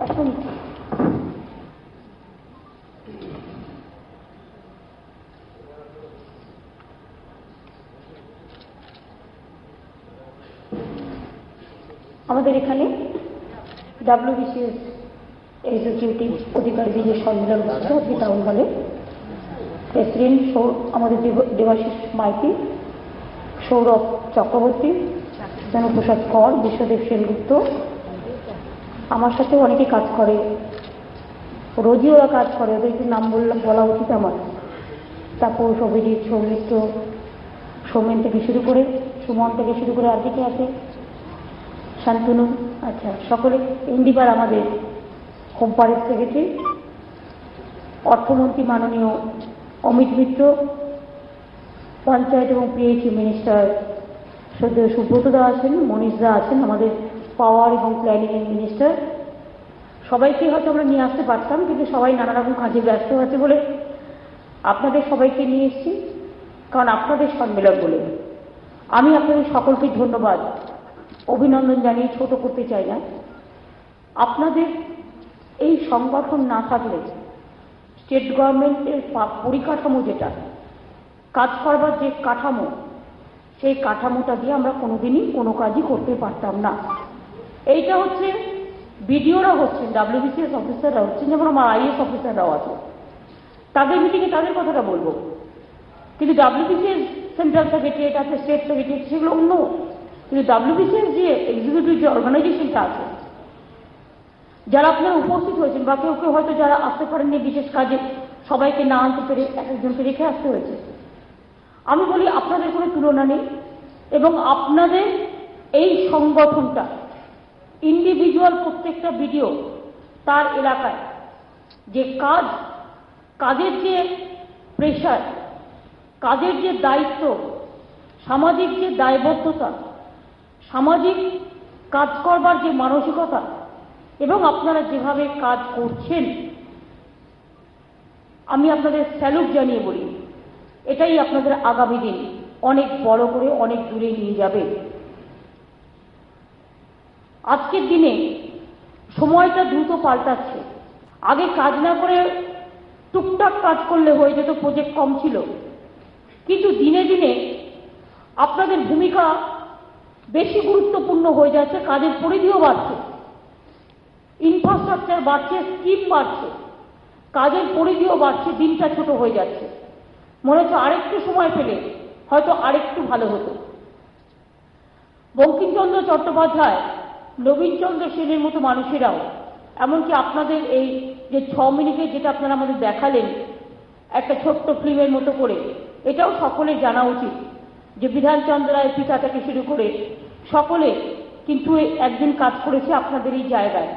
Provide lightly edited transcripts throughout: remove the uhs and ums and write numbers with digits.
এখন আমাদের এখানে WBCS এক্সিকিউটিভ অধিকারী যে সম্মেলন হচ্ছে আজকে টাউন হলে প্রেসিডেন্ট আমাদের দেবাশিস মাইতি, সৌরভ চক্রবর্তী, প্রসাদ কর, বিশ্বদেব সেনগুপ্ত, আমার সাথে অনেকে কাজ করে, রোজই ওরা কাজ করে, ওদেরকে নাম বলা উচিত আমার। তারপর অভিজিৎ, সৌমিত্র, সৌমেন থেকে শুরু করে, সুমন থেকে শুরু করে আর দিকে আছে শান্তনু, আচ্ছা সকলে। ইন্দিবার আমাদের হোম পারের সেক্রেটারি, অর্থমন্ত্রী মাননীয় অমিত মিত্র, পঞ্চায়েত এবং PHE মিনিস্টার শ্রদ্ধেয় সুব্রত দা আছেন, মনীষ দা আছেন, আমাদের পাওয়ার এবং প্ল্যানিং এর মিনিস্টার। সবাইকে হয়তো আমরা নিয়ে আসতে পারতাম, কিন্তু সবাই নানা রকম কাজে ব্যস্ত আছে বলে আপনাদের সবাইকে নিয়ে এসেছি, কারণ আপনাদের সম্মেলন বলে। আমি আপনাদের সকলকে ধন্যবাদ অভিনন্দন জানিয়ে ছোট করতে চাই না। আপনাদের এই সংগঠন না থাকলে স্টেট গভর্নমেন্টের পরিকাঠামো, যেটা কাজ করবার যে কাঠামো, সেই কাঠামোটা দিয়ে আমরা কোনোদিনই কোনো কাজই করতে পারতাম না। এইটা হচ্ছে বিডিওরা হচ্ছেন, WBCS অফিসাররা হচ্ছেন, যেমন আমার IAS অফিসাররাও আছে, তাদের মিটিংয়ে তাদের কথাটা বলবো। কিন্তু WBCS সেন্ট্রাল সেক্রেটারিয়েট আছে, স্টেট সেক্রেটারিয়েট, সেগুলো অন্য। কিন্তু WBCS যে এক্সিকিউটিভ যে অর্গানাইজেশনটা আছে, যারা আপনারা উপস্থিত হয়েছেন বা কেউ কেউ হয়তো যারা আসতে পারেননি বিশেষ কাজে, সবাইকে না আনতে পেরে এক একজনকে রেখে আসতে হয়েছে, আমি বলি আপনাদের কোনো তুলনা নেই। এবং আপনাদের এই সংগঠনটা ইন্ডিভিজুয়াল প্রত্যেকটা ভিডিও তার এলাকায় যে কাজের যে প্রেশার, কাজের যে দায়িত্ব, সামাজিক যে দায়বদ্ধতা, সামাজিক কাজ করবার যে মানসিকতা, এবং আপনারা যেভাবে কাজ করছেন, আমি আপনাদের স্যালুট জানিয়ে বলি, এটাই আপনাদের আগামী দিন অনেক বড় করে অনেক দূরে নিয়ে যাবে। আজকের দিনে সময়টা দ্রুত পাল্টাচ্ছে। আগে কাজ না করে টুকটাক কাজ করলে হয়ে যেত, প্রজেক্ট কম ছিল, কিন্তু দিনে দিনে আপনাদের ভূমিকা বেশি গুরুত্বপূর্ণ হয়ে যাচ্ছে, কাজের পরিধিও বাড়ছে, ইনফ্রাস্ট্রাকচার বাড়ছে, স্কিম বাড়ছে, কাজের পরিধিও বাড়ছে, দিনটা ছোট হয়ে যাচ্ছে। মনে হচ্ছে আরেকটু সময় পেলে হয়তো আরেকটু ভালো হতো। বঙ্কিমচন্দ্র চট্টোপাধ্যায়, নবীনচন্দ্র সেনের মতো মানুষেরাও, এমনকি আপনাদের এই যে 6 মিনিটে যেটা আপনারা আমাদের দেখালেন একটা ছোট্ট ফিল্মের মতো করে, এটাও সকলের জানা উচিত যে বিধানচন্দ্র রায় পিতা থেকে শুরু করে সকলে কিন্তু একদিন কাজ করেছে আপনাদের এই জায়গায়।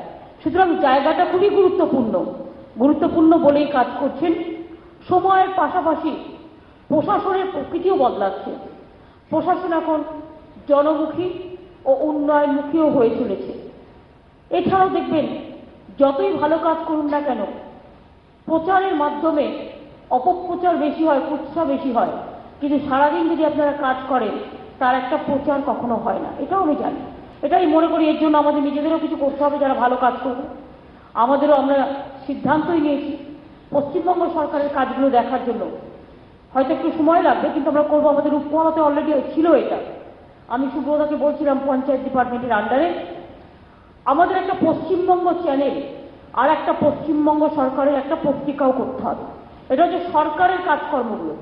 সুতরাং জায়গাটা খুবই গুরুত্বপূর্ণ বলেই কাজ করছেন। সময়ের পাশাপাশি প্রশাসনের প্রকৃতিও বদলাচ্ছে। প্রশাসন এখন জনমুখী ও উন্নয়নমুখীও হয়ে চলেছে। এছাড়াও দেখবেন যতই ভালো কাজ করুন না কেন, প্রচারের মাধ্যমে অপপ্রচার বেশি হয়, কুৎসা বেশি হয়, কিন্তু সারাদিন যদি আপনারা কাজ করেন তার একটা প্রচার কখনো হয় না, এটাও আমি জানি। এটাই মনে করি এর জন্য আমাদের নিজেদেরও কিছু করতে হবে, যারা ভালো কাজ করবে। আমাদেরও আমরা সিদ্ধান্তই নিয়েছি পশ্চিমবঙ্গ সরকারের কাজগুলো দেখার জন্য। হয়তো একটু সময় লাগবে, কিন্তু আমরা করবো। আমাদের উপমহাতে অলরেডি ছিল এটা। আমি সুব্রতাকে বলছিলাম পঞ্চায়েত ডিপার্টমেন্টের আন্ডারে আমাদের একটা পশ্চিমবঙ্গ চ্যানেল আর একটা পশ্চিমবঙ্গ সরকারের একটা পত্রিকাও করতে হবে। এটা হচ্ছে সরকারের কাজকর্মগুলো,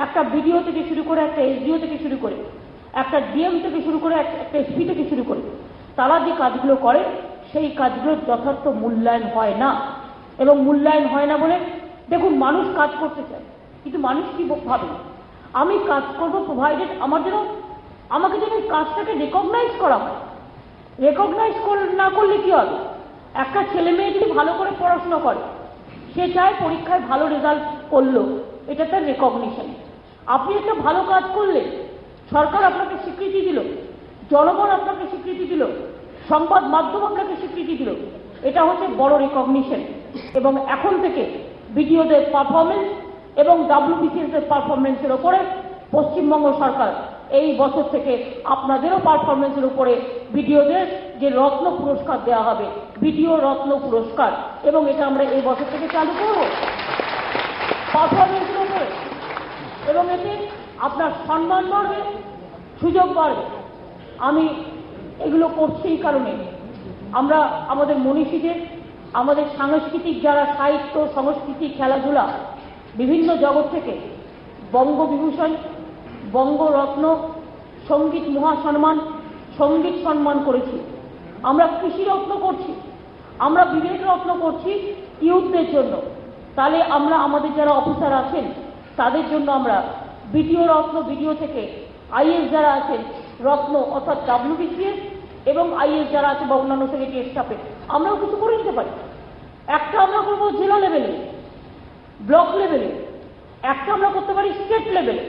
একটা BDO থেকে শুরু করে, একটা SDO থেকে শুরু করে, একটা DM থেকে শুরু করে, একটা SP থেকে শুরু করে, তারা যে কাজগুলো করে সেই কাজগুলোর যথার্থ মূল্যায়ন হয় না। এবং মূল্যায়ন হয় না বলে দেখুন, মানুষ কাজ করতে চায়, কিন্তু মানুষ কি ভাবে, আমি কাজ করবো প্রোভাইডেড আমাকে যেন কাজটাকে রেকগনাইজ করা হয়। রেকগনাইজ না করলে কি হবে? একটা ছেলে মেয়ে যদি ভালো করে পড়াশোনা করে, সে চায় পরীক্ষায় ভালো রেজাল্ট করলো, এটা তার রেকগনিশন। আপনি একটা ভালো কাজ করলে সরকার আপনাকে স্বীকৃতি দিল, জনগণ আপনাকে স্বীকৃতি দিল, সংবাদ মাধ্যম আপনাকে স্বীকৃতি দিল, এটা হচ্ছে বড় রেকগনিশন। এবং এখন থেকে BDOদের পারফরমেন্স এবং WBCS এর পারফরমেন্সের ওপরে পশ্চিমবঙ্গ সরকার এই বছর থেকে আপনাদেরও পারফরমেন্সের উপরে ভিডিওদের যে রত্ন পুরস্কার দেওয়া হবে, ভিডিও রত্ন পুরস্কার, এবং এটা আমরা এই বছর থেকে চালু করব পারফরমেন্সের উপরে। এবং এতে আপনার সম্মান বাড়বে, সুযোগ বাড়বে। আমি এগুলো করছি এই কারণে আমরা আমাদের মনীষীদের, আমাদের সাংস্কৃতিক যারা সাহিত্য, সংস্কৃতি, খেলাধুলা বিভিন্ন জগৎ থেকে বঙ্গবিভূষণ, বঙ্গরত্ন, সঙ্গীত মহাসম্মান, সঙ্গীত সম্মান করেছি, আমরা কৃষি রত্ন করছি, আমরা বিবেক রত্ন করছি ইউথদের জন্য। তাহলে আমরা আমাদের যারা অফিসার আছেন তাদের জন্য আমরা বিডিও রত্ন, বিডিও থেকে আইএস যারা আছেন রত্ন অর্থাৎ WBCS, এবং আইএস যারা আছে বা অন্যান্য সেক্রেটারি স্টাফে আমরাও কিছু করে নিতে পারি। একটা আমরা করবো জেলা লেভেলে, ব্লক লেভেলে, একটা আমরা করতে পারি স্টেট লেভেলে,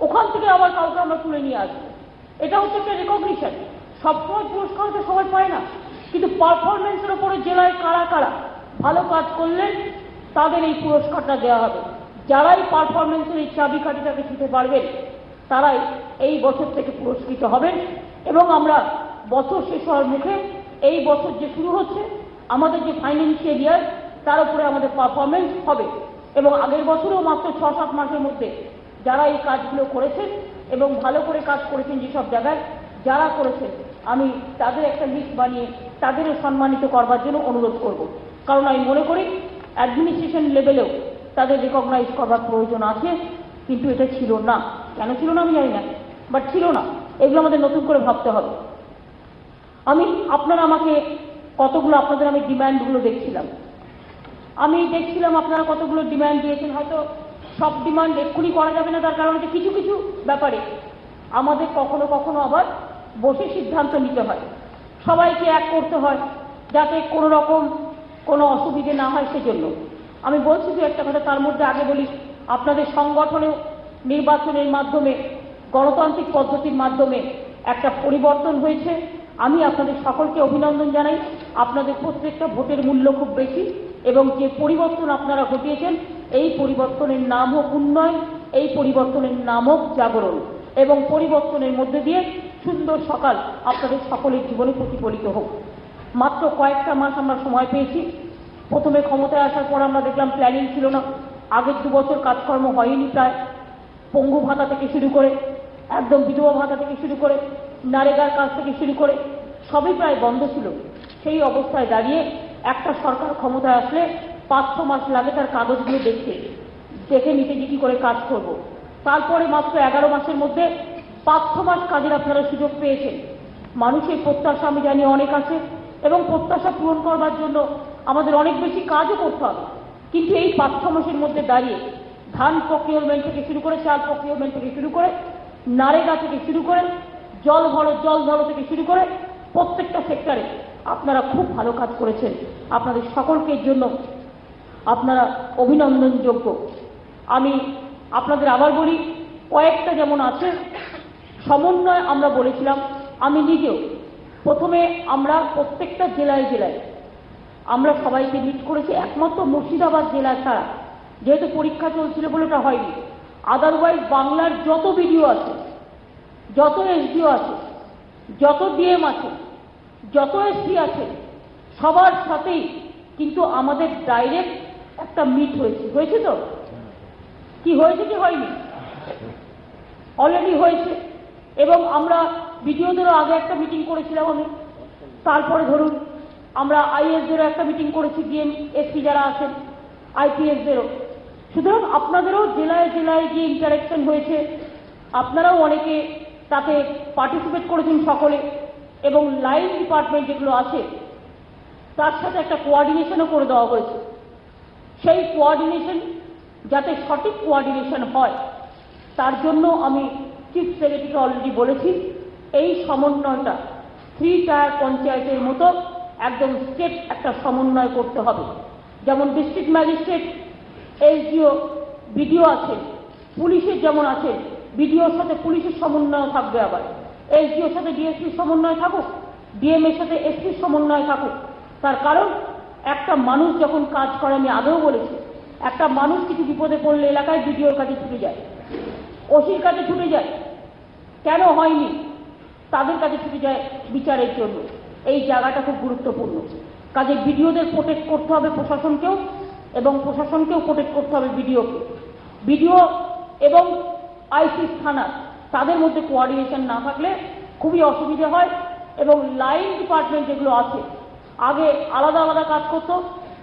ওখান থেকে আবার কাউকে আমরা তুলে নিয়ে আসবো। এটা হচ্ছে একটা রেকগনিশন। সবসময় পুরস্কার তো সবাই পায় না, কিন্তু পারফরমেন্সের উপরে জেলায় কারা কারা ভালো কাজ করলেন তাদের এই পুরস্কারটা দেওয়া হবে। যারাই পারফরমেন্সের এই চাবিকাঠিটাকে ছুঁতে পারবেন তারাই এই বছর থেকে পুরস্কৃত হবেন। এবং আমরা বছর শেষ হওয়ার মুখে এই বছর যে শুরু হচ্ছে আমাদের যে ফাইন্যান্সিয়াল ইয়ার, তার উপরে আমাদের পারফরমেন্স হবে। এবং আগের বছরেও মাত্র 6-7 মাসের মধ্যে যারা এই কাজগুলো করেছেন এবং ভালো করে কাজ করেছেন যেসব জায়গায় যারা করেছেন, আমি তাদের একটা লিস্ট বানিয়ে তাদেরও সম্মানিত করবার জন্য অনুরোধ করব। কারণ আমি মনে করি অ্যাডমিনিস্ট্রেশন লেভেলেও তাদের রেকগনাইজ করবার প্রয়োজন আছে, কিন্তু এটা ছিল না। কেন ছিল না আমি জানি না, বাট ছিল না। এগুলো আমাদের নতুন করে ভাবতে হবে। আপনারা আমাকে কতগুলো, আপনাদের আমি ডিম্যান্ডগুলো দেখছিলাম, আপনারা কতগুলো ডিম্যান্ড দিয়েছেন। হয়তো সব ডিমান্ড এক্ষুনি করা যাবে না, তার কারণ হচ্ছে কিছু কিছু ব্যাপারে আমাদের কখনো কখনো আবার বসে সিদ্ধান্ত নিতে হয়, সবাইকে এক করতে হয় যাতে কোনো রকম কোনো অসুবিধে না হয়। সেজন্য আমি বলছি যে একটা কথা, তার মধ্যে আগে বলি, আপনাদের সংগঠনেও নির্বাচনের মাধ্যমে, গণতান্ত্রিক পদ্ধতির মাধ্যমে একটা পরিবর্তন হয়েছে। আমি আপনাদের সকলকে অভিনন্দন জানাই। আপনাদের প্রত্যেকটা ভোটের মূল্য খুব বেশি, এবং যে পরিবর্তন আপনারা ঘটিয়েছেন এই পরিবর্তনের নাম হোক উন্নয়ন, এই পরিবর্তনের নাম হোক জাগরণ, এবং পরিবর্তনের মধ্যে দিয়ে সুন্দর সকাল আপনাদের সকলের জীবনে প্রতিফলিত হোক। মাত্র কয়েকটা মাস আমরা সময় পেয়েছি। প্রথমে ক্ষমতায় আসার পর আমরা দেখলাম প্ল্যানিং ছিল না, আগের 2 বছর কাজকর্ম হয়নি প্রায়। পঙ্গু ভাতা থেকে শুরু করে একদম বিধবা ভাতা থেকে শুরু করে নারেগার কাজ থেকে শুরু করে সবই প্রায় বন্ধ ছিল। সেই অবস্থায় দাঁড়িয়ে একটা সরকার ক্ষমতায় আসলে 5-6 মাস লাগে তার কাগজগুলো দেখে নিতে যে কি করে কাজ করব। তারপরে মাত্র 11 মাসের মধ্যে 5-6 মাস কাজের আপনারা সুযোগ পেয়েছেন। মানুষের প্রত্যাশা আমি জানি অনেক আছে, এবং প্রত্যাশা পূরণ করবার জন্য আমাদের অনেক বেশি কাজও করতে হবে। কিন্তু এই 5-6 মাসের মধ্যে দাঁড়িয়ে ধান প্রকিউরমেন্ট থেকে শুরু করে, চাল প্রকিউরমেন্ট থেকে শুরু করে, নারেগা থেকে শুরু করে, জল ধরো থেকে শুরু করে প্রত্যেকটা সেক্টরে আপনারা খুব ভালো কাজ করেছেন। আপনাদের সকলকে জন্য আপনারা অভিনন্দনযোগ্য। আমি আপনাদের আবার বলি, কয়েকটা যেমন আছে সমন্বয় আমরা বলেছিলাম, আমি নিজেও প্রথমে আমরা প্রত্যেকটা জেলায় জেলায় আমরা সবাইকে মিট করেছি, একমাত্র মুর্শিদাবাদ জেলা ছাড়া, যেহেতু পরীক্ষা চলছিল বলে ওটা হয়নি। আদারওয়াইজ বাংলার যত বিডিও আছে, যত এসডিও আছে, যত ডিএম আছে, যত এসপি আছে, সবার সাথেই কিন্তু আমাদের ডাইরেক্ট একটা মিট হয়েছে তো কি হয়েছে কি হয়নি, অলরেডি হয়েছে। এবং আমরা বিডিওদেরও আগে একটা মিটিং করেছিলাম আমি, তারপরে ধরুন আমরা আইএসদেরও একটা মিটিং করেছি, ডিএম এসপি যারা আছেন, আইপিএসদেরও। সুতরাং আপনাদেরও জেলায় জেলায় যে ইন্টারেকশন হয়েছে, আপনারাও অনেকে তাতে পার্টিসিপেট করেছেন সকলে, এবং লাইন ডিপার্টমেন্ট যেগুলো আছে তার সাথে একটা কোঅর্ডিনেশনও করে দেওয়া হয়েছে। সেই কোঅর্ডিনেশন যাতে সঠিক কোঅর্ডিনেশন হয় তার জন্য আমি চিফ সেক্রেটারিকে অলরেডি বলেছি, এই সমন্বয়টা 3 টায়ার পঞ্চায়েতের মতো একদম স্টেট একটা সমন্বয় করতে হবে। যেমন ডিস্ট্রিক্ট ম্যাজিস্ট্রেট, এসডিও, বিডিও আছে, পুলিশের যেমন আছে, বিডিওর সাথে পুলিশের সমন্বয় থাকবে, আবার এসডিওর সাথে ডিএসপির সমন্বয় থাকুক, ডিএম এর সাথে এসপির সমন্বয় থাকুক। তার কারণ একটা মানুষ যখন কাজ করে, আমি আগেও বলেছি, একটা মানুষ কিছু বিপদে পড়লে এলাকায় বিডিওর কাছে ছুটে যায়, ওসির কাছে ছুটে যায়, কেন হয়নি তাদের কাছে ছুটে যায় বিচারের জন্য। এই জায়গাটা খুব গুরুত্বপূর্ণ। কাজে বিডিওদের প্রোটেক্ট করতে হবে প্রশাসনকেও, এবং প্রশাসনকেও প্রোটেক্ট করতে হবে বিডিওকে। বিডিও এবং আইসি থানা তাদের মধ্যে কোঅর্ডিনেশন না থাকলে খুবই অসুবিধা হয়। এবং লাইন ডিপার্টমেন্ট যেগুলো আছে, আগে আলাদা আলাদা কাজ করতো,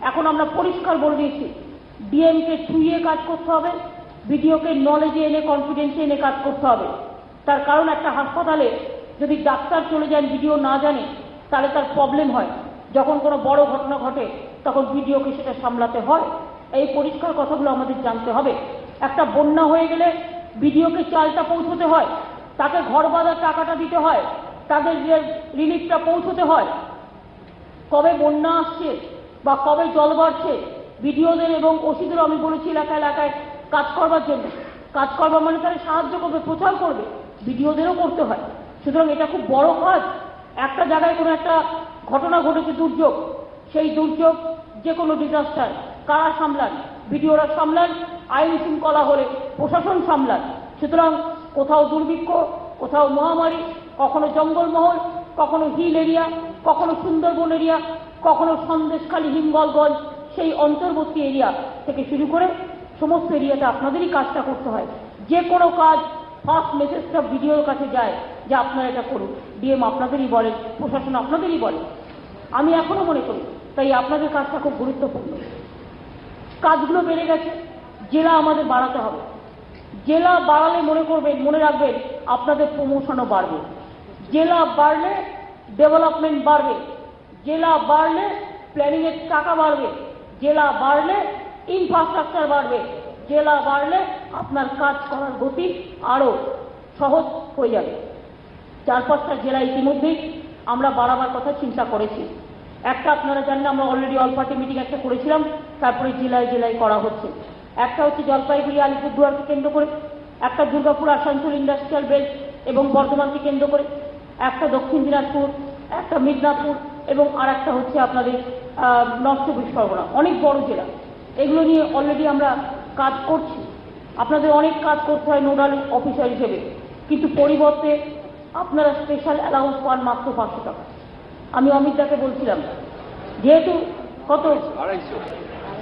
এখন আমরা পরিষ্কার বলে দিয়েছি ডিএমকে ছুঁয়ে কাজ করতে হবে, বিডিওকে নলেজে এনে কনফিডেন্সে এনে কাজ করতে হবে। তার কারণ একটা হাসপাতালে যদি ডাক্তার চলে যান বিডিও না জানে তাহলে তার প্রবলেম হয়। যখন কোনো বড় ঘটনা ঘটে তখন বিডিওকে সেটা সামলাতে হয়। এই পরিষ্কার কথাগুলো আমাদের জানতে হবে। একটা বন্যা হয়ে গেলে বিডিওকে চালটা পৌঁছতে হয়, তাকে ঘর বাঁধার টাকাটা দিতে হয়, তাদের রিলিফটা পৌঁছতে হয়। কবে বন্যা আসছে বা কবে জল বাড়ছে বিডিওদের এবং ওসিদেরও আমি বলেছি এলাকায় এলাকায় কাজ করবার জন্য। কাজ করবার মানে তারা সাহায্য করবে, প্রচার করবে, বিডিওদেরও করতে হয়। সুতরাং এটা খুব বড় কাজ। একটা জায়গায় কোনো একটা ঘটনা ঘটেছে, দুর্যোগ, সেই দুর্যোগ যে কোনো ডিজাস্টার কারা সামলান? বিডিওরা সামলান। আইন শৃঙ্খলা হলে প্রশাসন সামলান। সুতরাং কোথাও দুর্ভিক্ষ, কোথাও মহামারী, কখনো জঙ্গলমহল, কখনো হিল এরিয়া, কখনো সুন্দরবন এরিয়া, কখনো সন্দেশখালী হিঙ্গলগঞ্জ, সেই অন্তর্বর্তী এরিয়া থেকে শুরু করে সমস্ত এরিয়াতে আপনাদেরই কাজটা করতে হয়। যে কোনো কাজ ফার্স্ট মেসেজটা বিডিওর কাছে যায় যে আপনারা এটা করুন। ডিএম আপনাদেরই বলেন, প্রশাসন আপনাদেরই বলে। আমি এখনো মনে করি তাই আপনাদের কাজটা খুব গুরুত্বপূর্ণ। কাজগুলো বেড়ে গেছে, জেলা আমাদের বাড়াতে হবে। জেলা বাড়ালে মনে রাখবেন আপনাদের প্রমোশনও বাড়বে। জেলা বাড়লে ডেভেলপমেন্ট বাড়বে। জেলা বাড়লে প্ল্যানিং এর টাকা বাড়বে। জেলা বাড়লে ইনফ্রাস্ট্রাকচার বাড়বে। জেলা বাড়লে আপনার কাজ করার গতি আরো সহজ হয়ে যাবে। 4-5টা জেলা ইতিমধ্যেই আমরা বাড়াবার কথা চিন্তা করেছি। একটা আপনারা জানেন আমরা অলরেডি অল পার্টি মিটিং একটা করেছিলাম, তারপরে জেলায় জেলায় করা হচ্ছে। একটা হচ্ছে জলপাইগুড়ি আলিপুরদুয়ারকে কেন্দ্র করে, একটা দুর্গাপুর আসানসোল ইন্ডাস্ট্রিয়াল বেল্ট এবং বর্ধমানকে কেন্দ্র করে, একটা দক্ষিণ দিনাজপুর, একটা মিদনাপুর এবং আর একটা হচ্ছে আপনাদের নর্থ চব্বিশ পরগনা। অনেক বড় জেলা। এগুলো নিয়ে অলরেডি আমরা কাজ করছি। আপনাদের অনেক কাজ করতে হয় নোডাল অফিসার হিসেবে, কিন্তু পরিবর্তে আপনারা স্পেশাল অ্যালাউন্স পান মাত্র 500 টাকা। আমি অমিত দাকে বলছিলাম যেহেতু কত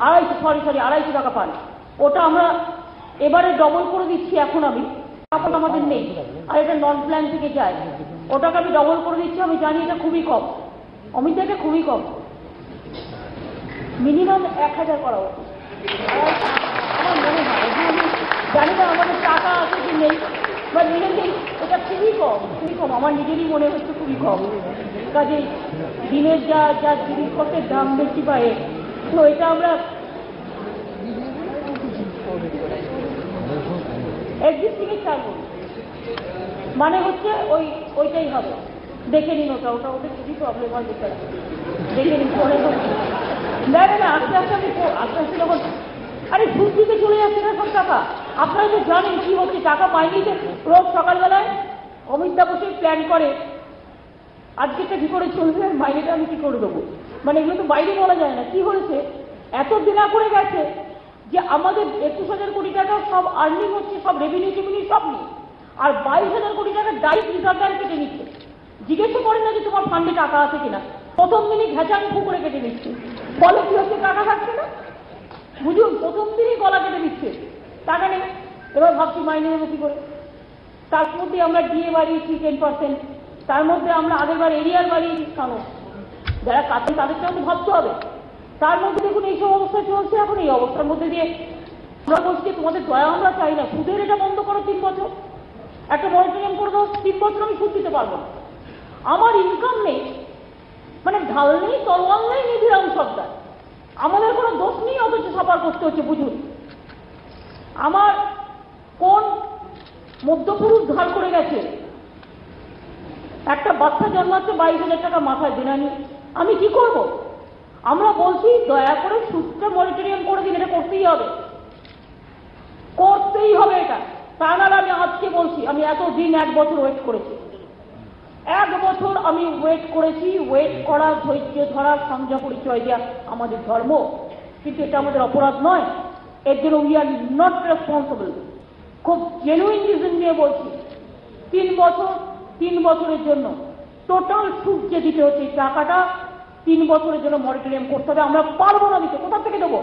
250 টাকা পান, ওটা আমরা এবারে ডবল করে দিচ্ছি। এখন আমাদের নেই, আর এটা নন প্ল্যান থেকে যায়, ওটাকে আমি ডবল করে দিচ্ছি। আমি জানি এটা খুবই কম, অমিত দাকে খুবই কম, মিনিমাম 1000 করা উচিত। আমার মনে হয় আমি জানি না আমাদের টাকা আছে কি নেই, বা নিজেদের এটা খুবই কম, খুবই কম। আমার নিজেরই মনে হচ্ছে খুবই কম। কাজে দিনের যা জিনিসপত্রের দাম বেশি পায়, তো এটা আমরা এক্সিস্টিং ছাড়বো, মানে হচ্ছে ওইটাই হবে। দেখে নিন ওটা ওদের খুবই প্রবলেম হয়, দেখে নিন পরে। না আস্তে আস্তে যখন আরে সুদ দিতে চলে যাচ্ছে না সব টাকা। আপনারা তো জানেন কি হচ্ছে, টাকা পাইনি যে রোজ সকালবেলায় অমিতদা বসে প্ল্যান করে আজকেটা কি করে চলবে, মাইনেটা আমি কি করে দেবো। মানে এগুলো তো বাইরে বলা যায় না। কি হয়েছে, এত দিনা করে গেছে যে আমাদের 21,000 কোটি টাকা সব আর্নিং হচ্ছে, সব রেভিনিউ সব নিয়ে, আর 22,000 কোটি টাকা ডাইরেক্ট রিজার্ভ কেটে নিচ্ছে। জিজ্ঞেসও করে না যে তোমার ফান্ডে টাকা আছে কিনা, প্রথম দিনই ঘেঁচাং ফু করে কেটে নিচ্ছে। ফলে কি হচ্ছে, টাকা থাকছে না। বুঝুন, প্রথম দিনই গলা কেটে দিচ্ছে, টাকা নেই। এবার ভাবছি মাইনে নেবো কি করে। তার মধ্যে আমরা ডিএ বাড়িয়েছি 10%, তার মধ্যে আমরা আগেরবার এরিয়ার বাড়িয়েছি। কেন, যারা কাছে তাদেরটাও তো ভাবতে হবে। তার মধ্যে দেখুন এইসব অবস্থা চলছে। এখন এই অবস্থার মধ্যে দিয়ে আমরা বলছি তোমাদের দয়া আমরা চাই না, সুদের এটা বন্ধ করো 3 বছর, একটা মনিটরিং করে দাও। 3 বছর আমি সুদ দিতে পারবো না, আমার ইনকাম নেই, মানে ঢাল নেই, তলোয়াল নেই, নিধিরাম সর্দার। আমাদের কোনো দোষ নেই, অথচ সাফার করতে হচ্ছে। বুঝুন, আমার কোন মধ্যপুরুষ ধার করে গেছে, একটা বাচ্চা জন্মাচ্ছে 22,000 টাকা মাথায় দেনানি, আমি কি করব? আমরা বলছি দয়া করে সুদটা মনিটরিং করে দিন, এটা করতেই হবে, করতেই হবে এটা। তা নাহলে আমি আজকে বলছি, আমি এতদিন 1 বছর ওয়েট করেছি, 1 বছর আমি ওয়েট করেছি। ওয়েট করা, ধৈর্য ধরা, সংযম পরিচয় দেওয়া আমাদের ধর্ম, কিন্তু এটা আমাদের অপরাধ নয়। এর জন্য উই আর নট রেসপন্সিবল। খুব জেনুইন রিজন নিয়ে বলছি, 3 বছরের জন্য টোটাল সুদ যে দিতে হচ্ছে এই টাকাটা 3 বছরের জন্য মনিটরিং করতে হবে। আমরা পারবো না দিতে, কোথা থেকে দেবো?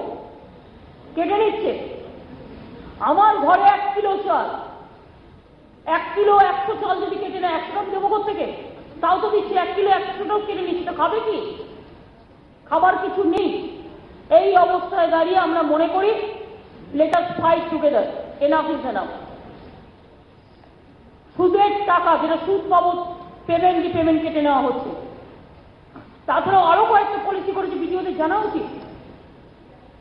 কেটে নিচ্ছে। আমার ঘরে 1 কিলো চাল, 1 কিলো 100 চাল যদি কেটে নেয় 100 টাকা দেবো থেকে? তাও তো দিচ্ছে 1 কিলো 100 টাকা কেটে নিচ্ছে, খাবে কি? খাবার কিছু নেই। এই অবস্থায় দাঁড়িয়ে আমরা মনে করি let us fight together, enough is enough. সুদের টাকা যেটা সুদ বাবদ পেমেন্ট কেটে নেওয়া হচ্ছে। তাছাড়াও আরো কয়েকটা পলিসি করেছে, ভিডিওতে জানা উচিত।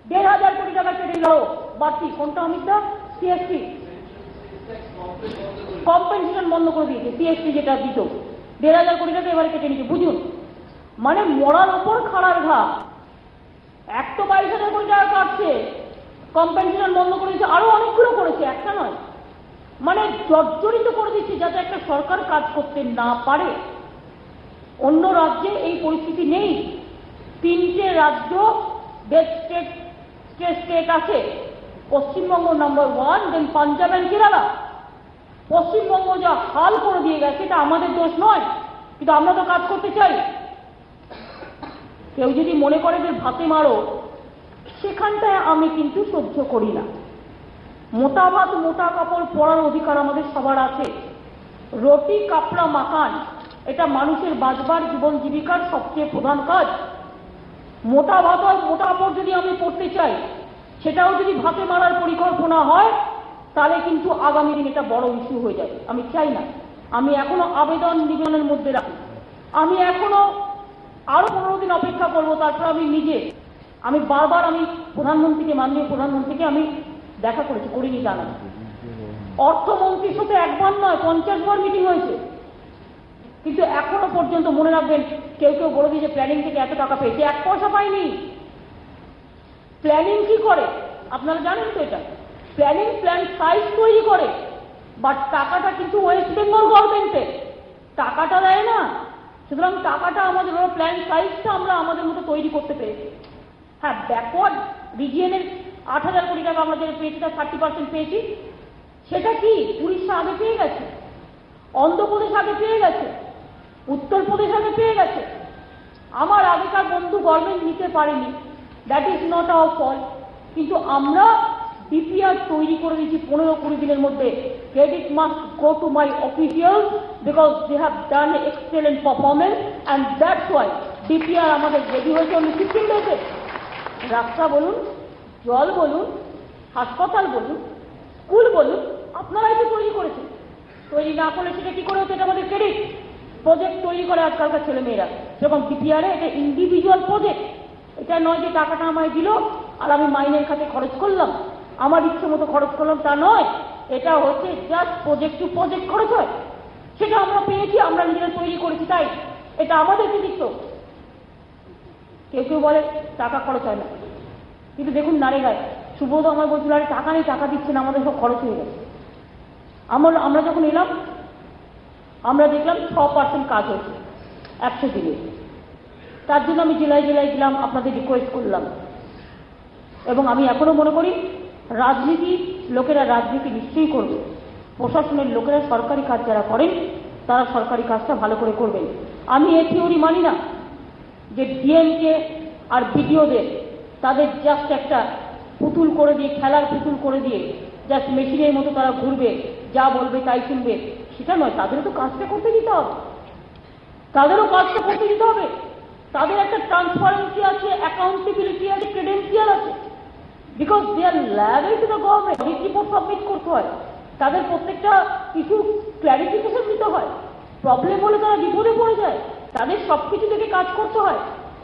1,500 কোটি টাকা কেটে গেল বাড়তি। কোনটা অমিতদা? সিএসটি কম্পেনসেশন বন্ধ করে দিয়েছে। সিএসটি যেটা দিত 1,500 কোটি টাকা এবারে কেটে নিচ্ছে। বুঝুন, মানে মরার ওপর খাড়ার ঘা। এক তো 22,000 কোটি টাকা কাটছে, কম্পেনসেশন বন্ধ করে দিচ্ছে, আরো অনেকগুলো করেছে, একটা নয়। মানে জর্জরিত করে দিচ্ছে যাতে একটা সরকার কাজ করতে না পারে। অন্য রাজ্যে এই পরিস্থিতি নেই। 3টে রাজ্য স্টেট আছে, Paschimbanga number 1, then Punjab and Kerala. Paschimbanga যা হাল করে দিয়ে গেছে এটা আমাদের দোষ নয়, কিন্তু আমরা তো কাজ করতে চাই। কেউ যদি মনে করে যে ভাতে মারো, সেখানটায় আমি কিন্তু সহ্য করি না। মোটা ভাত মোটা কাপড় পরার অধিকার আমাদের সবার আছে। রুটি কাপড়া মাকান, এটা মানুষের বাঁচবার জীবন জীবিকার সবচেয়ে প্রধান কাজ। মোটা ভাত আর মোটা কাপড় যদি আমি পরতে চাই, সেটাও যদি ভাতে মারার পরিকল্পনা হয়, তাহলে কিন্তু আগামী দিন এটা বড় ইস্যু হয়ে যাবে। আমি চাই না। আমি এখনো আবেদন নিবেদনের মধ্যে রাখি। আমি এখনো আরো 15 দিন অপেক্ষা করবো, তারপর আমি বারবার প্রধানমন্ত্রীকে, মাননীয় প্রধানমন্ত্রীকে আমি দেখা করিনি তা না। অর্থমন্ত্রীর সাথে একবার নয় 50 বার মিটিং হয়েছে, কিন্তু এখনো পর্যন্ত মনে রাখবেন কেউ বলে দিয়েছে প্ল্যানিং থেকে এত টাকা পেয়েছে, 1 পয়সা পাইনি। প্ল্যানিং কি করে আপনারা জানেন তো? এটা প্ল্যান সাইজ তৈরি করে, বাট টাকাটা কিন্তু ওয়েস্ট বেঙ্গল গভর্নমেন্টের, টাকাটা দেয় না। সুতরাং টাকাটা আমাদের প্ল্যান সাইজটা আমরা আমাদের মতো তৈরি করতে পেরেছি। হ্যাঁ, ব্যাকওয়ার্ড রিজিয়নের 8,000 কোটি টাকা আমরা যেটা পেয়েছি তার 30% পেয়েছি। সেটা কি উড়িষ্যা আগে পেয়ে গেছে, অন্ধ্রপ্রদেশ আগে পেয়ে গেছে, উত্তরপ্রদেশ আগে পেয়ে গেছে। আমার আগেকার বন্ধু গভর্নমেন্ট নিতে পারেনি, that is not our fault. কিন্তু আমরা ডিপিআর তৈরি করে দিয়েছি 15-20 দিনের মধ্যে। Credit must go to my officials because they have done excellent performance and that's why DPR আমাদের রেডি হয়েছে অনলি 15 ডেজে। রাস্তা বলুন, জল বলুন, হাসপাতাল বলুন, স্কুল বলুন, আপনারাই তো তৈরি করেছেন। তৈরি না করলে সেটা কি করে হতো? এটা আমাদের ক্রেডিট। প্রজেক্ট তৈরি করে আজকালকার ছেলেমেয়েরা, যেরকম ডিপিআরে এটা ইন্ডিভিজুয়াল প্রজেক্ট। এটা নয় যে টাকাটা আমায় দিল আর আমি মাইনের খাতে খরচ করলাম, আমার ইচ্ছে মতো খরচ করলাম, তা নয়। এটা হচ্ছে জাস্ট প্রজেক্ট টু প্রজেক্ট খরচ হয়। সেটা আমরা পেয়েছি, আমরা নিজেরা তৈরি করেছি, তাই এটা আমাদের কৃতিত্ব। কেউ বলে টাকা খরচ হয় না, কিন্তু দেখুন নারেগায় সুবোধ আমার বলছিল আরে টাকা নেই, টাকা দিচ্ছে না, আমাদের সব খরচ হয়ে গেছে। আমরা যখন এলাম আমরা দেখলাম 6% কাজ হয়েছে 100 দিনে। তার জন্য আমি জেলায় গেলাম, আপনাদের রিকোয়েস্ট করলাম। এবং আমি এখনো মনে করি লোকেরা রাজনীতি নিশ্চয়ই করবে। প্রশাসনের লোকেরা সরকারি কাজ যারা করেন তারা সরকারি কাজটা ভালো করে করবেন। আমি এই থিওরি মানি না যে ডিএমকে আর বিডিওদের তাদের জাস্ট একটা পুতুল করে দিয়ে, খেলার পুতুল করে দিয়ে জাস্ট মেশিনের মতো তারা ঘুরবে, যা বলবে তাই শুনবে, সেটা নয়। তাদেরও তো কাজটা করতে দিতে হবে, তাদের একটা ট্রান্সপারেন্সি আছে, অ্যাকাউন্টেবিলিটি আছে, ক্রেডেন্সিয়াল আছে। Because they are liable to the government. Audit report submit করতে হয়, তাদের প্রত্যেকটা কিছু ক্ল্যারিফিকেশন দিতে হয়। প্রবলেম হলে তারা বিপদে পড়ে যায়, তাদের সবকিছু থেকে কাজ করতে হয়।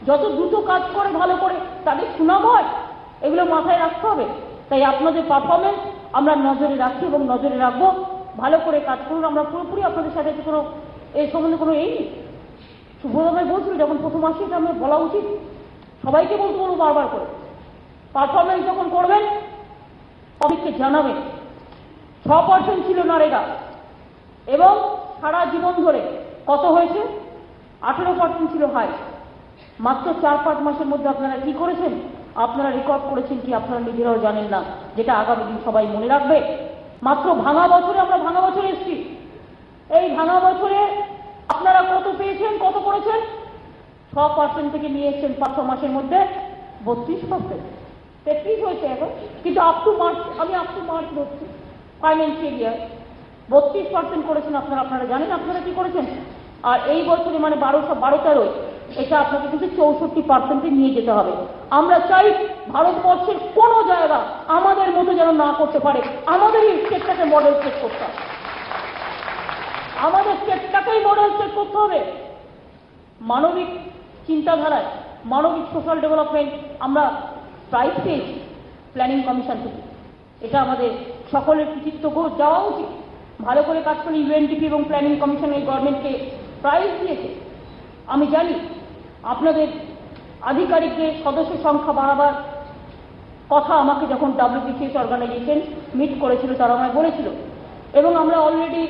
যত দ্রুত কাজ করে ভালো করে তাদের সুনাম হয়, এগুলো মাথায় রাখতে হবে। তাই আপনাদের পারফরমেন্স আমরা নজরে রাখি এবং নজরে রাখবো। ভালো করে কাজ করুন। আমরা পুরোপুরি আপনাদের সাথে কোনো এই সম্বন্ধে কোনো এই সুব্রতভাই বলছিল যখন প্রথম আসি, এটা আমরা বলা উচিত, সবাইকে বলতে বলবো বারবার করে। পারফরমেন্স যখন করবেন অনেককে জানাবেন। 6% ছিল নারেগা এবং সারা জীবন ধরে কত হয়েছে? 18% ছিল হাই। মাত্র 4-5 মাসের মধ্যে আপনারা কি করেছেন? আপনারা রেকর্ড করেছেন কি আপনারা নিজেরাও জানেন না, যেটা আগামী দিন সবাই মনে রাখবে। মাত্র ভাঙা বছরে আমরা ভাঙা বছরে এসেছি এই ভাঙা বছরে আপনারা কত পেয়েছেন, কত করেছেন? 6% থেকে নিয়ে এসেছেন 5 মাসের মধ্যে 32%, 33 হয়েছে এখন, কিন্তু আপ টু মার্চ, আমি আপ টু মার্চ বলছি, ফাইন্যান্সিয়াল ইয়ার 32% করেছেন আপনারা। আপনারা জানেন আপনারা কি করেছেন? আর এই বছরে মানে 12-13 এটা আপনাকে কিন্তু 64% নিয়ে যেতে হবে। আমরা চাই ভারতবর্ষের কোনো জায়গা আমাদের মতো যেন না করতে পারে। আমাদের এই স্টেটটাকে মডেল সেট করতে হবে, আমাদের স্টেটটাকেই মডেল সেট করতে হবে। মানবিক চিন্তাধারায়, মানবিক সোশ্যাল ডেভেলপমেন্ট আমরা প্রাইজ পেয়েছি প্ল্যানিং কমিশন থেকে। এটা আমাদের সকলের কৃতিত্ব যাওয়া উচিত। ভালো করে কাজ করে ইউএনডিপি এবং প্ল্যানিং কমিশন এই গভর্নমেন্টকে প্রাইজ দিয়েছে। আমি জানি আপনাদের আধিকারিকদের সদস্য সংখ্যা বাড়াবার কথা আমাকে যখন WBCS অর্গানাইজেশন মিট করেছিল তারা আমায় বলেছিল, এবং আমরা অলরেডি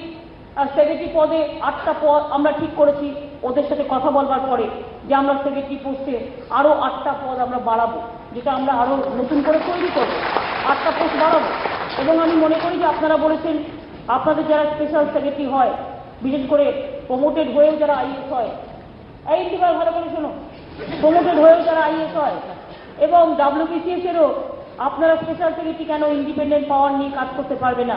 সেক্রেটারি পদে 8টা পদ আমরা ঠিক করেছি ওদের সাথে কথা বলবার পরে, যে আমরা সেক্রেটারি পোস্টে আরো 8টা পদ আমরা বাড়াবো, যেটা আমরা আরো নতুন করে তৈরি করবো, 8টা পোস্ট বাড়াবো। এবং আমি মনে করি যে আপনারা বলেছেন আপনাদের যারা স্পেশাল সেক্রেটারি হয়, বিশেষ করে প্রমোটেড হয়েও যারা IAS হয়, এই দিবার ভালো করে শোনো, প্রমোটেড হয়েও যারা IAS হয়, এবং WBCS এরও আপনারা স্পেশাল সেক্রেটারি কেন ইন্ডিপেন্ডেন্ট পাওয়ার নিয়ে কাজ করতে পারবে না?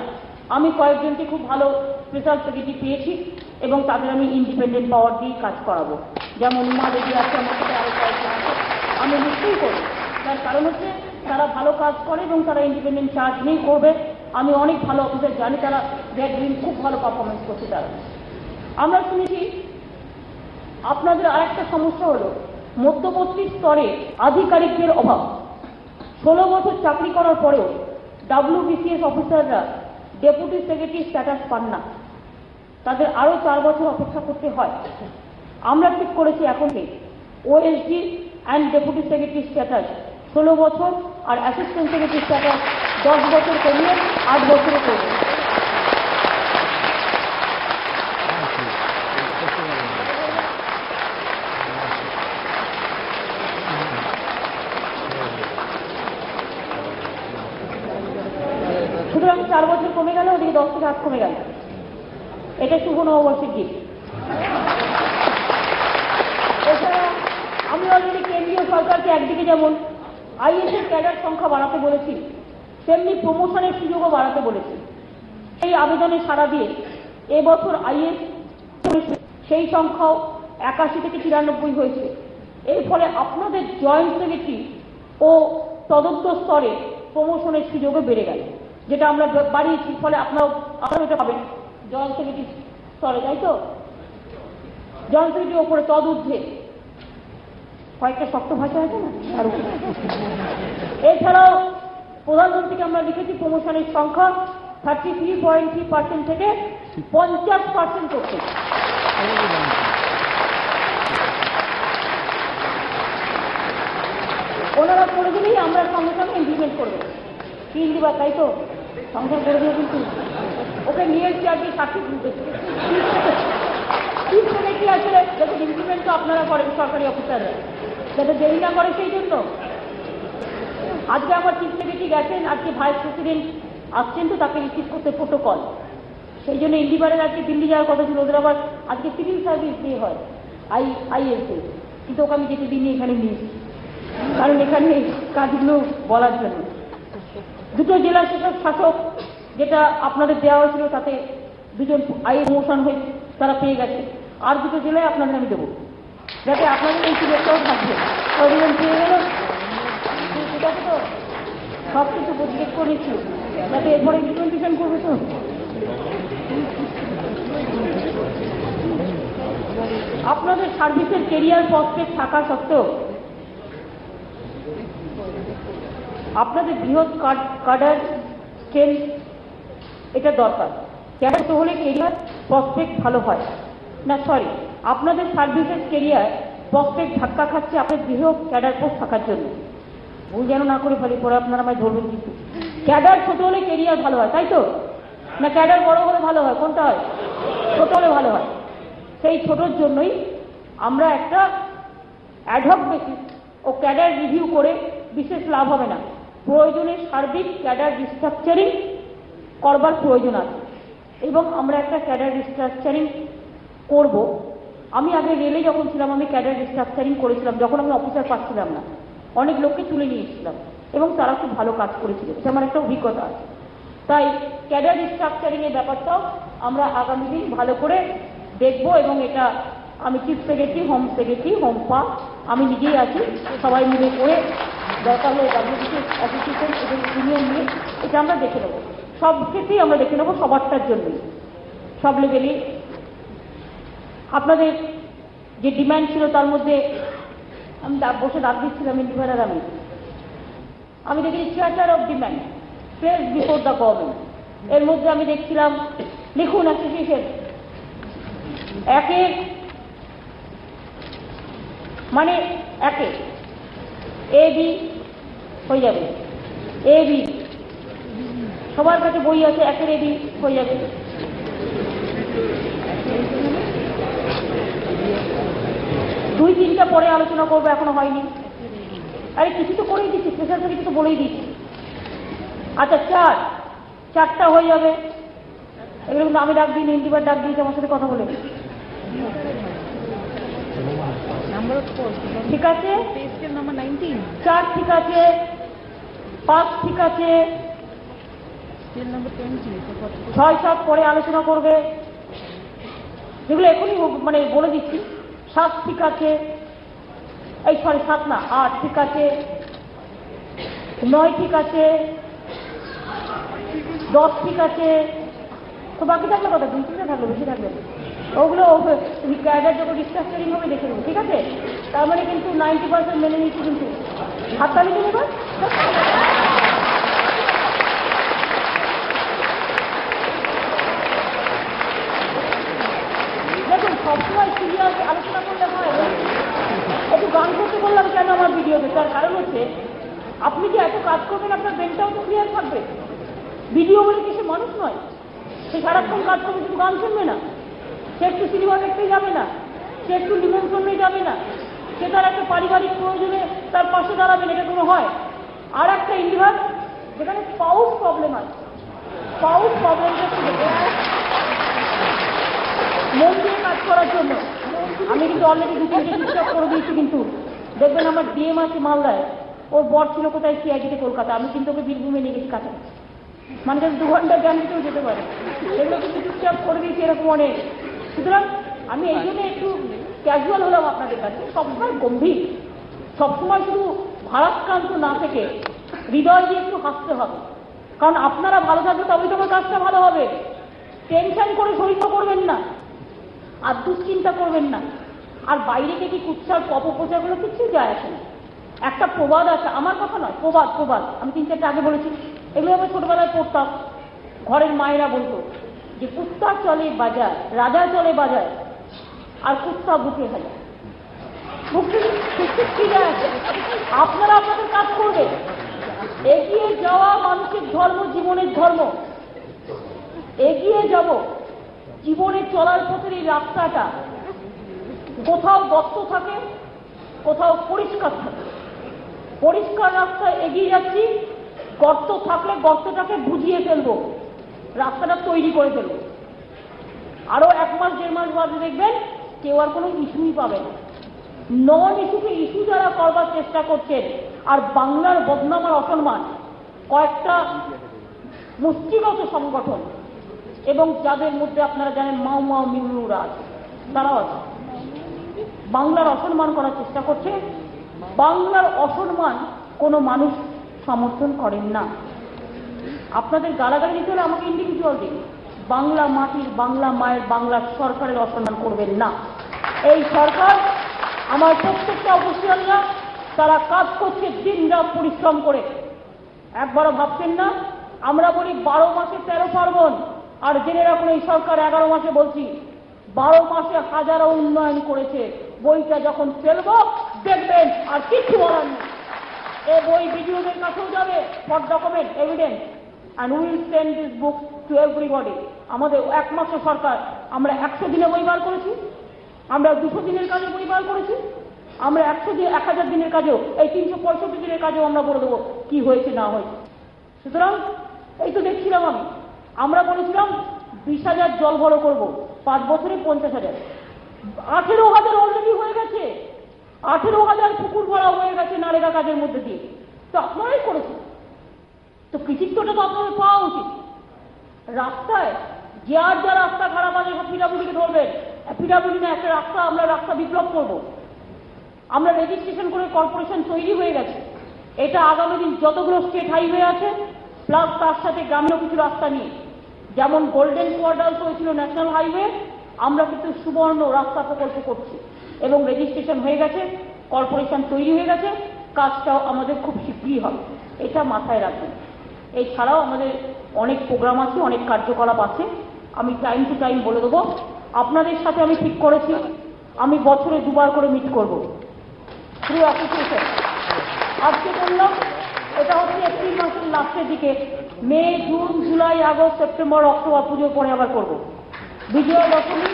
আমি কয়েকজনকে খুব ভালো স্পেশাল সেক্রেটারি পেয়েছি এবং তাদের আমি ইন্ডিপেন্ডেন্ট পাওয়ার দিয়েই কাজ করাবো। যেমন উমা দেবী আছে, আমার সাথে আরো কয়েকজন আছে, আমি নিশ্চয়ই করবো। তার কারণ হচ্ছে তারা ভালো কাজ করে এবং তারা ইন্ডিপেন্ডেন্ট চার্জ নিয়েই করবে। আমি অনেক ভালো অফিসার জানি, তারা খুব ভালো পারফরমেন্স করছে তারা। আমরা শুনেছি আপনাদের আরেকটা সমস্যা হলো মধ্যবর্তী স্তরে আধিকারিকদের অভাব। 16 বছর চাকরি করার পরেও WBCS অফিসাররা ডেপুটি সেক্রেটারি স্ট্যাটাস পান না, তাদের আরো 4 বছর অপেক্ষা করতে হয়। আমরা ঠিক করেছি এখন OSD and deputy secretary status 16 বছর আর অ্যাসিস্ট্যান্ট সেক্রেটারি স্ট্যাটাস 10 বছর কমিয়ে 8 বছরে করবে। সুতরাং 4 বছর কমে গেল, ওদিকে 10 থেকে 8 কমে গেল। এটা শুভ নববর্ষের দিক। এছাড়া আমি অলরেডি কেন্দ্রীয় সরকারকে একদিকে যেমন IAS এর ক্যাডার সংখ্যা বাড়াতে বলেছি, তেমনি প্রমোশনের সুযোগও বাড়াতে বলেছি। এই আবেদনে সাড়া দিয়ে এবছর IAS সেই সংখ্যাও 81 থেকে 93 হয়েছে। এর ফলে আপনাদের জয়েন্ট সেক্রেটারি ও তদন্ত স্তরে প্রমোশনের সুযোগও বেড়ে গেল, যেটা আমরা বাড়িয়েছি। ফলে আপনারা এটা পাবেন জয়েন্ট সেক্রেটারি স্তরে, তাই তো? জয়েন্ট সেক্রেটারির ওপরে তদূর্ধ্বে কয়েকটা শক্ত ভাষা আছে না। এছাড়াও প্রধানমন্ত্রীকে আমরা লিখেছি প্রমোশনের সংখ্যা 33.3% থেকে 50% করতে। ওনারা করে দিলেই আমরা সঙ্গে সঙ্গে ইমপ্লিমেন্ট করবো। 3 দিবার, তাই তো? সংসার করে দিয়ে কিন্তু ওকে নিয়ে এসছি আর কি সাক্ষী তুলতে। চিফ সেক্রেটারি আসলে যাতে ইমপ্লিমেন্ট তো আপনারা করেন সরকারি অফিসাররা, যাতে দেরি না করে সেই জন্য। আজকে আমার চিফ সেক্রেটারি গেছেন, আজকে ভাইস প্রেসিডেন্ট আসছেন, তো তাকে রিসিভ করতে প্রোটোকল, সেই জন্য ইন্ডিবারের আজকে দিল্লি যাওয়ার কথা ছিল। ওদের আবার আজকে সিভিল সার্ভিস দিয়ে হয় IAS, কিন্তু ওকে আমি যেতে দিনই এখানে নিয়েছি, কারণ এখানে কাজগুলো বলার জন্য। 2টো জেলা শাসক যেটা আপনাদের দেওয়া হয়েছিল তাতে 2জন IAS প্রমোশন হয়ে তারা পেয়ে গেছে, আর 2টো জেলায় আপনাদের আমি দেবো, যাতে আপনাদের এই সুযোগটাও থাকবে। প্রয়োজন পেয়ে গেল, ঠিক আছে তো? সব কিছু চেক করে নিচ্ছি, যাতে এরপরে ইমপ্লিমেন্টেশন করবে। তো আপনাদের সার্ভিসের কেরিয়ার প্রসপেক্ট থাকা সত্ত্বেও আপনাদের বৃহৎ কাডার স্ট্রেন্থ এটা দরকার। ক্যাডার তো হলে কেরিয়ার প্রসপেক্ট ভালো হয় না, সরি, আপনাদের সার্ভিসের কেরিয়ার প্রসপেক্ট ধাক্কা খাচ্ছে আপনার বৃহৎ ক্যাডার পোস্ট থাকার জন্য। ভুল যেন না করে ফেলি, পরে আপনারা আমায় ধরবেন। কিন্তু ক্যাডার ছোট হলে কেরিয়ার ভালো হয়, তাই তো? না ক্যাডার বড় হলে ভালো হয়? কোনটা হয়? ছোট হলে ভালো হয়। সেই ছোটোর জন্যই আমরা একটা অ্যাডহক বেসিস ও ক্যাডার রিভিউ করে বিশেষ লাভ হবে না, প্রয়োজনে সার্বিক ক্যাডার রিস্ট্রাকচারিং করবার প্রয়োজন আছে। এবং আমরা একটা ক্যাডার রিস্ট্রাকচারিং করব। আমি আগে রেলে যখন ছিলাম আমি ক্যাডার রিস্ট্রাকচারিং করেছিলাম, যখন আমি অফিসার পাচ্ছিলাম না অনেক লোককে তুলে নিয়েছিলাম এবং তারা খুব ভালো কাজ করেছিল, এটা আমার একটা অভিজ্ঞতা আছে। তাই ক্যাডার রিস্ট্রাকচারিং এর ব্যাপারটাও আমরা আগামী দিন ভালো করে দেখব এবং এটা আমি chief secretary, home secretary, home পা আমি নিজেই আছি, সবাই মিলে করে দরকার হলে ডাব্লিউবিসি অ্যাসোসিয়েশন এবং ইউনিয়ন নিয়ে এটা আমরা দেখে নেবো, সব ক্ষেত্রেই আমরা দেখে নেবো, সবারটার জন্যই সব লেভেলে। আপনাদের যে ডিম্যান্ড ছিল তার মধ্যে আমি বসে ডাক দিচ্ছিলাম ইন্ডিভার আর আমি দেখেছি charter of demand face before the government, এর মধ্যে আমি দেখছিলাম লিখুন অ্যাসোসিয়েশন একে মানে একে এ বি হয়ে যাবে, এ বি সবার কাছে বই আছে, একের এ বি হয়ে যাবে। দুই তিনটা পরে আলোচনা করবো, এখনো হয়নি। আরে কিছু তো করেই দিচ্ছি, স্পেশাল থেকে কিছু বলেই দিচ্ছি। আচ্ছা চারটা হয়ে যাবে, এগুলো কিন্তু আমি ডাক দিই, ইন্ডিভার ডাক দিয়েছি আমার সাথে কথা বলে, ঠিক আছে? 4 ঠিক আছে, 5 ঠিক আছে, 6-7 পরে আলোচনা করবে, যেগুলো এখনই মানে বলে দিচ্ছি। 7 ঠিক আছে, এই 7 না 8 ঠিক আছে, 9 ঠিক আছে, 10 ঠিক আছে, তো বাকি থাকলে কথা 2-3টা থাকলো, বেশি থাকবে ওগুলো ক্যাডার যখন রিস্ট্রাকচারিং হবে দেখে নেবো, ঠিক আছে? তার মানে কিন্তু 90% মেনে নিচ্ছি, কিন্তু হাততালি দিন এবার। দেখুন সবসময় সিরিয়াস আলোচনা করলে হয়, একটু গান করতে বললাম কেন আমার ভিডিওতে, তার কারণ হচ্ছে আপনি যে এত কাজ করবেন আপনার ব্রেনটাও তো ক্লিয়ার থাকবে। ভিডিও বলে কি সে মানুষ নয়, সে সারাক্ষণ কাজ করবে শুধু গান শুনবে না, সে একটু সিনেমা দেখতে যাবে না, সে একটু নিমন্ত্রণে যাবে না, সে তার একটা পারিবারিক প্রয়োজনে তার পাশে দাঁড়াবেন, এটা কোনো হয়। আর একটা ইন্ডিভার যেখানে স্পাউস প্রবলেম আছে, স্পাউস প্রবলেমটা মন দিয়ে কাজ করার জন্য আমি কিন্তু অলরেডি 2-3টে ডিস্টার্ব করে দিয়েছি, কিন্তু দেখবেন আমার ডিএম আছে মালদায়, ওর বর ছিল কোথায় সিআইডিতে কলকাতা, আমি কিন্তু ওকে বীরভূমে নিয়ে গেছি কাছাকাছি, মানে 2 ঘন্টা জ্ঞান দিতেও যেতে পারে, এগুলো কিন্তু ডিস্টার্ব করে দিয়েছি এরকম অনেক। সুতরাং আমি এই জন্য একটু ক্যাজুয়াল হলাম আপনাদের কাছে, সবসময় গম্ভীর, সবসময় শুধু ভারাক্রান্ত না থেকে হৃদয় দিয়ে একটু হাসতে হবে, কারণ আপনারা ভালো থাকলে তবেই তোমার কাজটা ভালো হবে। টেনশন করে শরীর করবেন না, আর দুশ্চিন্তা করবেন না, আর বাইরে থেকে কুচ্ছার অপপ্রচারগুলো কিছুই যায় আসে না। একটা প্রবাদ আছে, আমার কথা নয়, প্রবাদ আমি 3-4টা আগে বলেছি, এগুলো আমি ছোটবেলায় পড়তাম, ঘরের মায়েরা বলতো যে কুত্তা চলে বাজার, রাজা চলে বাজার, আর কুত্তা বুকে হাজার। আপনারা আপনাদের কাজ করবেন, এগিয়ে যাওয়া মানুষের ধর্ম, জীবনের ধর্ম, এগিয়ে যাব। জীবনে চলার পথের এই রাস্তাটা কোথাও গর্ত থাকে, কোথাও পরিষ্কার থাকে, পরিষ্কার রাস্তায় এগিয়ে যাচ্ছি, গর্ত থাকলে গর্তটাকে বুঝিয়ে ফেলবো, রাস্তাটা তৈরি করে ফেলবো। আরো 1 মাস 1.5 মাস বাদে দেখবেন কেউ আর কোনো ইস্যুই পাবে না। নন ইস্যুকে ইস্যু যারা করবার চেষ্টা করছেন, আর বাংলার বদনাম আর অসম্মান কয়েকটা মুষ্টিগত সংগঠন এবং যাদের মধ্যে আপনারা জানেন মাও মিউরা আছে, তারাও আছে, বাংলার অসম্মান করার চেষ্টা করছে। বাংলার অসম্মান কোনো মানুষ সমর্থন করেন না। আপনাদের গালাগালি দিতে হলে আমাকে ইন্ডিভিজুয়াল দিন, বাংলা মাটির, বাংলা মায়ের, বাংলার সরকারের অসম্মান করবেন না। এই সরকার আমার প্রত্যেকটা অফিসিয়ালরা তারা কাজ করছে দিন রাত পরিশ্রম করে, একবারও ভাবছেন না। আমরা বলি 12 মাসে 13 পার্বণ, আর জেনে রাখুন এই সরকার 11 মাসে, বলছি 12 মাসে হাজারো উন্নয়ন করেছে। বইটা যখন ফেলব দেখবেন আর কিচ্ছু বলার নেই। এই বই বিডিওদের কাছেও যাবে for document evidence, and will send this book to everybody. আমাদের 1 মাসে সরকার, আমরা 100 দিনে বই বার করেছি, আমরা 200 দিনের কাজে বই বার করেছি, আমরা 1000 দিনের কাজেও, এই 365 দিনের কাজেও আমরা বলে দেবো কি হয়েছে না হয়েছে। সুতরাং এই তো দেখছিলাম আমরা বলেছিলাম 20,000 জল বড় করবো, 5 বছরে 50,000। 18,000 অলরেডি হয়ে গেছে, 18,000 পুকুর ভরা হয়ে গেছে নারেগা কাজের মধ্যে দিয়ে। তো আপনারাই করেছেন, তো কৃতিত্বটা তো আপনাদের পাওয়া উচিত। রাস্তায় যা রাস্তা খারাপ আছে সব পিডাব্লিউডিকে ধরবেন। পিডাব্লিউডি না, একটা রাস্তা, আমরা রাস্তা বিপ্লব করব। আমরা রেজিস্ট্রেশন করে কর্পোরেশন তৈরি হয়ে গেছে। এটা আগামী দিন যতগুলো স্টেট হাইওয়ে আছে প্লাস তার সাথে গ্রামীণ কিছু রাস্তা নিয়ে, যেমন গোল্ডেন কোয়ার্টার হয়েছিল ন্যাশনাল হাইওয়ে, আমরা কিন্তু সুবর্ণ রাস্তা প্রকল্প করছি এবং রেজিস্ট্রেশন হয়ে গেছে, কর্পোরেশন তৈরি হয়ে গেছে, কাজটাও আমাদের খুব শীঘ্রই হবে, এটা মাথায় রাখবেন। এছাড়াও আমাদের অনেক প্রোগ্রাম আছে, অনেক কার্যকলাপ আছে, আমি টাইম টু টাইম বলে দেবো। আপনাদের সাথে আমি ঠিক করেছি আমি বছরে 2 বার করে মিট করব থ্রু অ্যাসোসিয়েশন। আজকে বললাম এটা হচ্ছে এপ্রিল মাসের লাস্টের দিকে, May, June, July, August, September, October পুজোর পরে আবার করব, বিজয়া দশমী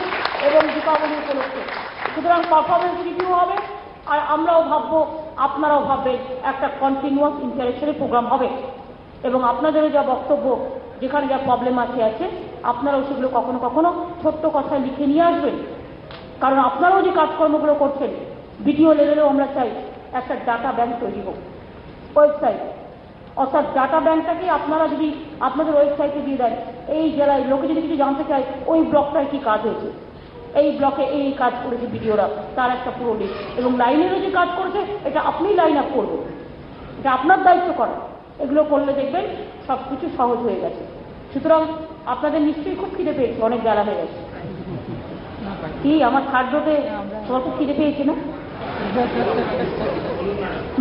এবং দীপাবলি উপলক্ষে। সুতরাং পারফরমেন্স রিভিউ হবে, আর আমরাও ভাববো, আপনারাও ভাববেন, একটা কন্টিনিউয়াস ইন্টারেকশনের প্রোগ্রাম হবে এবং আপনাদেরও যা বক্তব্য, যেখানে যা প্রবলেম আছে আপনারাও সেগুলো কখনো কখনো ছোট্ট কথায় লিখে নিয়ে আসবেন। কারণ আপনারাও যে কাজকর্মগুলো করছেন ভিডিও লেভেলেও আমরা চাই একটা ডাটা ব্যাংক তৈরি হোক, ওয়েবসাইট। অর্থাৎ ডাটা ব্যাংকটাকে আপনারা যদি আপনাদের ওয়েবসাইটে দিয়ে দেন, এই জেলায় লোকে যদি কিছু জানতে চায় ওই ব্লকটায় কি কাজ হয়েছে, এই ব্লকে এই কাজ করেছে ভিডিওরা, তার একটা পুরো লিস্ট, এবং লাইনেরও যে কাজ করেছে এটা আপনিই লাইন আপ করবেন, এটা আপনার দায়িত্ব করা। এগুলো করলে দেখবেন সব কিছু সহজ হয়ে গেছে। সুতরাং আপনাদের নিশ্চয়ই খুব খিদে পেয়েছে, অনেক বেলা হয়ে গেছে। কি আমার থার্ড রোডে তোমার খুব খিদে পেয়েছে না?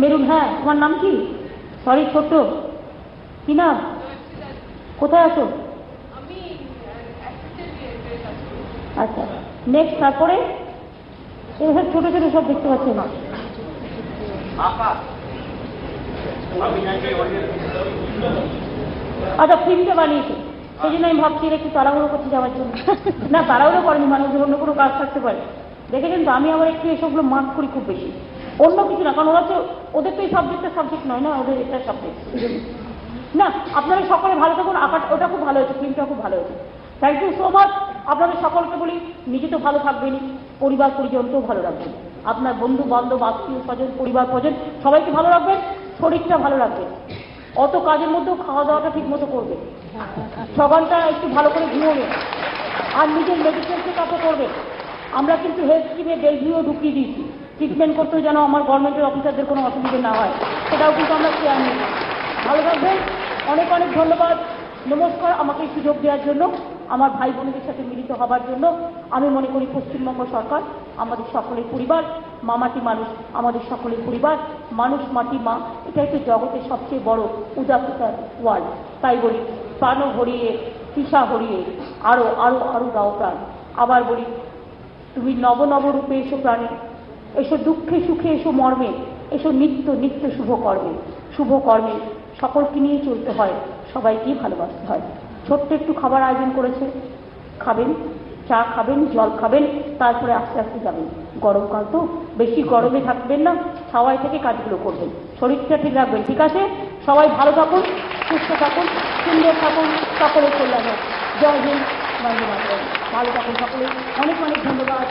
মেরুন, হ্যাঁ, তোমার নাম কি? সরি ছোট্ট, কি নাম? কোথায় আছো? আচ্ছা, নেক্সট। তারপরে এসব ছোট ছোট সব দেখতে পাচ্ছি না। আচ্ছা, ফিল্মটা বানিয়েছে, সেই জন্য আমি ভাবছি একটু তাড়াহুড়ো করতে যাওয়ার জন্য। না, তাড়াহুড়ো করেনি, মানুষের অন্য কোনো কাজ থাকতে পারে। দেখেছেন তো, আমি আবার একটু এসবগুলো মার্ক করি খুব বেশি, অন্য কিছু না, কারণ ওরা তো, ওদের তো এই সাবজেক্ট নয় না, ওদের এটা সাবজেক্ট। না, আপনারা সকলে ভালো থাকুন। ওটা খুব ভালো হয়েছে, ফিল্মটা খুব ভালো হয়েছে। Thank you so much. আপনাদের সকলকে বলি, নিজে তো ভালো থাকবেনই, পরিবার পরিজনকেও ভালো রাখবেন, আপনার বন্ধু বান্ধব, আত্মীয় স্বজন, পরিবার পরিজন সবাইকে ভালো রাখবেন, শরীরটা ভালো রাখবেন। অত কাজের মধ্যেও খাওয়া দাওয়াটা ঠিক মতো করবে, 6 ঘন্টা একটু ভালো করে ঘুমোবে, আর নিজের মেডিকেল চেক আপও করবে। আমরা কিন্তু হেলথ স্কিমে ডেলভিও ঢুকিয়ে দিয়েছি, ট্রিটমেন্ট করতে যেন আমার গভর্নমেন্টের অফিসারদের কোনো অসুবিধা না হয়, সেটাও কিন্তু আমরা কেয়ার নিই। ভালো থাকবেন, অনেক অনেক ধন্যবাদ, নমস্কার আমাকে এই সুযোগ দেওয়ার জন্য, আমার ভাই বোনদের সাথে মিলিত হবার জন্য। আমি মনে করি পশ্চিমবঙ্গ সরকার আমাদের সকলের পরিবার, মামাটি মানুষ আমাদের সকলের পরিবার, মানুষ মাটি মা, এটাই তো জগতের সবচেয়ে বড় উদাত্ততার ওয়ার্ল্ড। তাই বলি, প্রাণ হরিয়ে তৃষা হরিয়ে আরো আরো আরো দাও প্রাণ। আবার বলি, তুমি নব নব রূপে এসো প্রাণে, এসো দুঃখে সুখে, এসো মর্মে, এসো নিত্য নিত্য শুভ কর্মে। শুভ কর্মে সকলকে নিয়ে চলতে হয়, সবাইকেই ভালোবাসতে হয়। ছোট্ট একটু খাবার আয়োজন করেছে, খাবেন, চা খাবেন, জল খাবেন, তারপরে আস্তে আস্তে যাবেন। গরমকাল তো, বেশি গরমে থাকবেন না, ছাওয়ায় থেকে কাজগুলো করবেন, শরীরটা ঠিক রাখবেন। ঠিক আছে, সবাই ভালো থাকুন, সুস্থ থাকুন, সুন্দর থাকুন, সকলের কল্যাণ হোক। জয় হিন্দ, বন্দে মাতরম। ভালো থাকুন সকলে, অনেক অনেক ধন্যবাদ।